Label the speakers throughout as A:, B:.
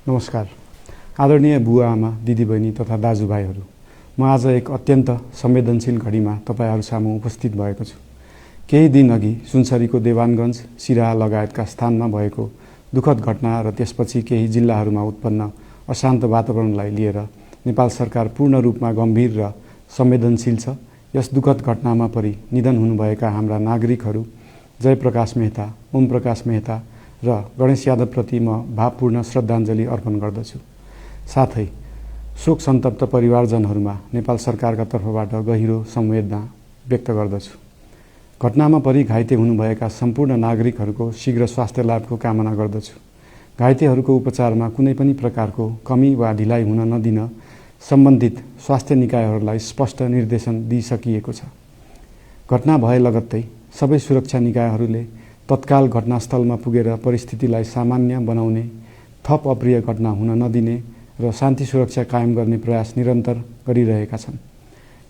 A: नमस्कार। आदरणीय बुवा आमा, दिदीबहिनी तथा दाजुभाइहरू, म आज एक अत्यन्त संवेदनशील घडीमा तपाईहरू सामु उपस्थित भएको छु। केही दिन अघि सुनसरीको देवानगञ्ज, सिराहा लगायतका स्थानमा भएको दुःखद घटना र त्यसपछि केही जिल्लाहरूमा उत्पन्न अशान्त वातावरणलाई लिएर नेपाल सरकार पूर्ण रूपमा गम्भीर र संवेदनशील छ। यस दुःखद घटनामा परि निधन हुनुभएका हाम्रा नागरिकहरू जयप्रकाश मेहता, ओम प्रकाश मेहता र गणेश यादवप्रति म भावपूर्ण श्रद्धाञ्जली अर्पण गर्दछु। साथै शोक सन्तप्त परिवारजनहरूमा नेपाल सरकारका तर्फबाट गहिरो संवेदना व्यक्त गर्दछु। घटनामा परि घाइते हुनुभएका सम्पूर्ण नागरिकहरूको शीघ्र स्वास्थ्य लाभको कामना गर्दछु। घाइतेहरूको उपचारमा कुनै पनि प्रकारको कमी वा ढिलाइ हुन नदिन सम्बन्धित स्वास्थ्य निकायहरूलाई स्पष्ट निर्देशन दिइसकिएको छ। घटना भए लगत्तै सबै सुरक्षा निकायहरूले तत्काल घटनास्थलमा पुगेर परिस्थितिलाई सामान्य बनाउने, थप अप्रिय घटना हुन नदिने र शान्ति सुरक्षा कायम गर्ने प्रयास निरन्तर गरिरहेका छन्।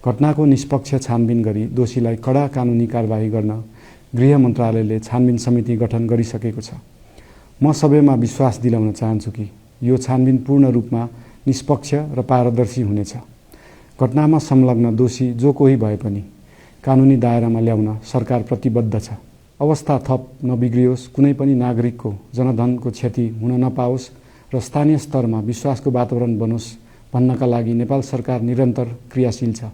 A: घटनाको निष्पक्ष छानबिन गरी दोषीलाई कडा कानुनी कारबाही गर्न गृह मन्त्रालयले छानबिन समिति गठन गरिसकेको छ। म सबैमा विश्वास दिलाउन चाहन्छु कि यो छानबिन पूर्ण रूपमा निष्पक्ष र पारदर्शी हुनेछ। घटनामा संलग्न दोषी जो कोही भए पनि कानुनी दायरामा ल्याउन सरकार प्रतिबद्ध छ। अवस्था थप नबिग्रियोस्, कुनै पनि नागरिकको जनधनको क्षति हुन नपाओस् र स्थानीय स्तरमा विश्वासको वातावरण बनोस् भन्नका लागि नेपाल सरकार निरन्तर क्रियाशील छ।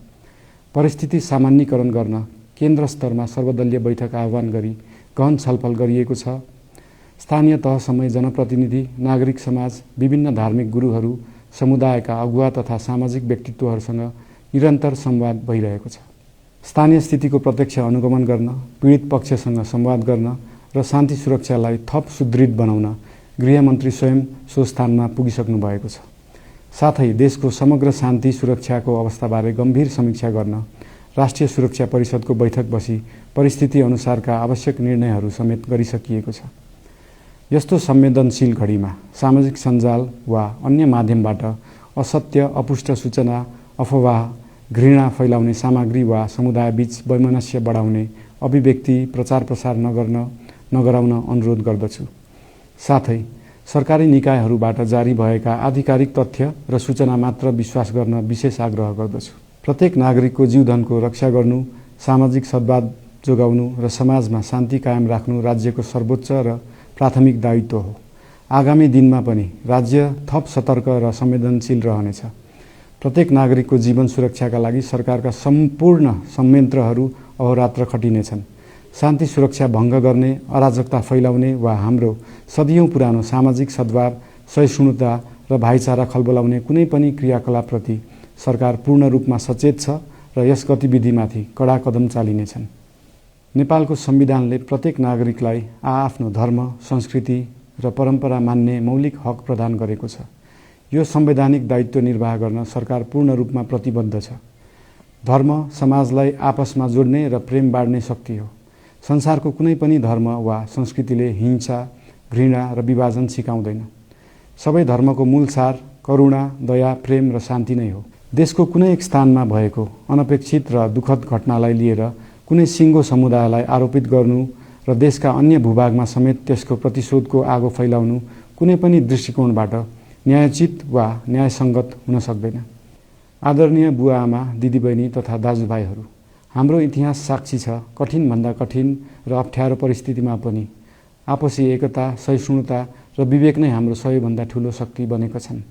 A: परिस्थिति सामान्यीकरण गर्न केन्द्र स्तरमा सर्वदलीय बैठक आह्वान गरी गहन छलफल गरिएको छ। स्थानीय तहसम्मै जनप्रतिनिधि, नागरिक समाज, विभिन्न धार्मिक गुरुहरू, समुदायका अगुवा तथा सामाजिक व्यक्तित्वहरूसँग निरन्तर संवाद भइरहेको छ। स्थानीय स्थितिको प्रत्यक्ष अनुगमन गर्न, पीडित पक्षसँग संवाद गर्न र शान्ति सुरक्षालाई थप सुदृढ बनाउन गृहमन्त्री स्वयं सो स्थानमा पुगिसक्नु भएको छ। साथै देशको समग्र शान्ति सुरक्षाको अवस्थाबारे गम्भीर समीक्षा गर्न राष्ट्रिय सुरक्षा परिषदको बैठक बसी परिस्थिति अनुसारका आवश्यक निर्णयहरू समेत गरिसकिएको छ। यस्तो संवेदनशील घडीमा सामाजिक सञ्जाल वा अन्य माध्यमबाट असत्य, अपुष्ट सूचना, अफवाह, घृणा फैलाउने सामग्री वा समुदायबीच वैमनस्य बढाउने अभिव्यक्ति प्रचार प्रसार नगराउन अनुरोध गर्दछु। साथै सरकारी निकायहरूबाट जारी भएका आधिकारिक तथ्य र सूचना मात्र विश्वास गर्न विशेष आग्रह गर्दछु। प्रत्येक नागरिकको जीवधनको रक्षा गर्नु, सामाजिक सद्भाव जोगाउनु र समाजमा शान्ति कायम राख्नु राज्यको सर्वोच्च र प्राथमिक दायित्व हो। आगामी दिनमा पनि राज्य थप सतर्क र संवेदनशील रहनेछ। प्रत्येक नागरिकको जीवन सुरक्षाका लागि सरकारका सम्पूर्ण संयन्त्रहरू अहोरात्र खटिनेछन्। शान्ति सुरक्षा भङ्ग गर्ने, अराजकता फैलाउने वा हाम्रो सदियौं पुरानो सामाजिक सद्भाव, सहिष्णुता र भाइचारा खलबलाउने कुनै पनि क्रियाकलापप्रति सरकार पूर्ण रूपमा सचेत छ र यस गतिविधिमाथि कडा कदम चालिनेछन्। नेपालको संविधानले प्रत्येक नागरिकलाई आआफ्नो धर्म, संस्कृति र परम्परा मान्ने मौलिक हक प्रदान गरेको छ। यो संवैधानिक दायित्व निर्वाह गर्न सरकार पूर्ण रूपमा प्रतिबद्ध छ। धर्म समाजलाई आपसमा जोड्ने र प्रेम बाँड्ने शक्ति हो। संसारको कुनै पनि धर्म वा संस्कृतिले हिंसा, घृणा र विभाजन सिकाउँदैन। सबै धर्मको मूल सार करुणा, दया, प्रेम र शान्ति नै हो। देशको कुनै एक स्थानमा भएको अनपेक्षित र दुःखद घटनालाई लिएर कुनै सिङ्गो समुदायलाई आरोपित गर्नु र देशका अन्य भूभागमा समेत त्यसको प्रतिशोधको आगो फैलाउनु कुनै पनि दृष्टिकोणबाट न्यायोचित वा न्यायसङ्गत हुन सक्दैन। आदरणीय बुवा आमा, दिदीबहिनी तथा दाजुभाइहरू, हाम्रो इतिहास साक्षी छ कठिनभन्दा कठिन र अप्ठ्यारो परिस्थितिमा पनि आपसी एकता, सहिष्णुता र विवेक नै हाम्रो सबैभन्दा ठूलो शक्ति बनेका छन्।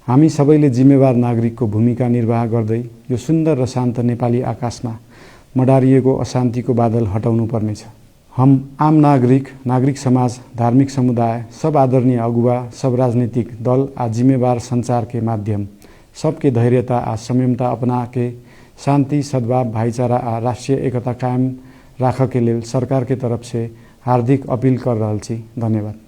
A: हामी सबैले जिम्मेवार नागरिकको भूमिका निर्वाह गर्दै यो सुन्दर र शान्त नेपाली आकाशमा मडारिएको अशान्तिको बादल हटाउनु पर्नेछ। हम आम नागरिक, नागरिक समाज, धार्मिक समुदाय, सब आदरणीय अगुवा, सब राजनीतिक दल आ जिम्मेवार संचार के माध्यम सबके धैर्यता आ संयमता अपना के शांति, सद्भाव, भाईचारा आ राष्ट्रीय एकता कायम राख के लेल सरकार के तरफ से हार्दिक अपील कर रहल छी। धन्यवाद।